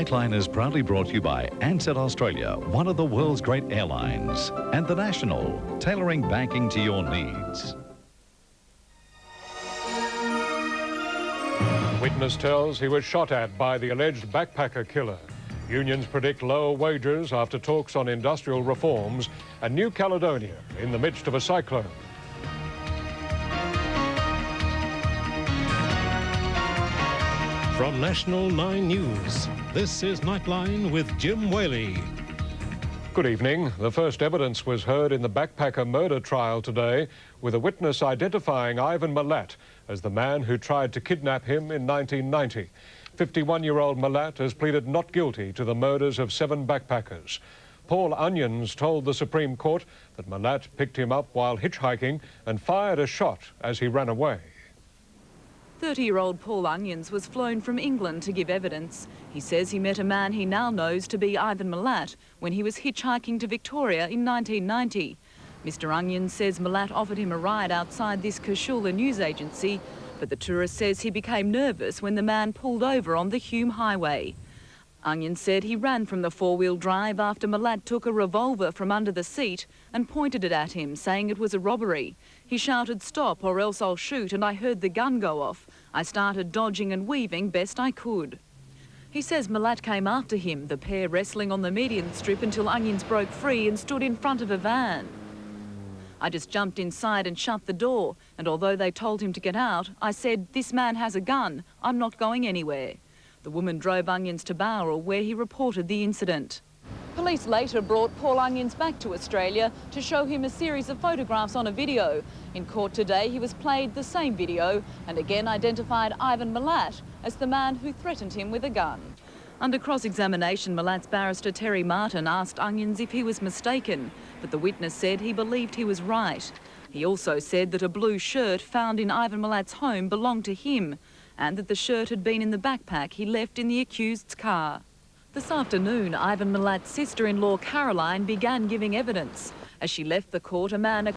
Nightline is proudly brought to you by Ansett Australia, one of the world's great airlines, and The National, tailoring banking to your needs. Witness tells he was shot at by the alleged backpacker killer. Unions predict lower wages after talks on industrial reforms, and New Caledonia in the midst of a cyclone. From National 9 News, this is Nightline with Jim Whaley. Good evening. The first evidence was heard in the backpacker murder trial today, with a witness identifying Ivan Milat as the man who tried to kidnap him in 1990. 51-year-old Milat has pleaded not guilty to the murders of 7 backpackers. Paul Onions told the Supreme Court that Milat picked him up while hitchhiking and fired a shot as he ran away. 30-year-old Paul Onions was flown from England to give evidence. He says he met a man he now knows to be Ivan Milat when he was hitchhiking to Victoria in 1990. Mr Onions says Milat offered him a ride outside this Kashula news agency, but the tourist says he became nervous when the man pulled over on the Hume Highway. Onions said he ran from the four-wheel drive after Milat took a revolver from under the seat and pointed it at him, saying it was a robbery. He shouted, "Stop or else I'll shoot," and I heard the gun go off. I started dodging and weaving best I could. He says Milat came after him, the pair wrestling on the median strip until Onions broke free and stood in front of a van. I just jumped inside and shut the door, and although they told him to get out, I said, "This man has a gun. I'm not going anywhere." The woman drove Onions to Bowral, where he reported the incident. Police later brought Paul Onions back to Australia to show him a series of photographs on a video. In court today, he was played the same video and again identified Ivan Milat as the man who threatened him with a gun. Under cross-examination, Milat's barrister Terry Martin asked Onions if he was mistaken, but the witness said he believed he was right. He also said that a blue shirt found in Ivan Milat's home belonged to him, and that the shirt had been in the backpack he left in the accused's car. This afternoon, Ivan Milat's sister-in-law Caroline began giving evidence. As she left the court, a man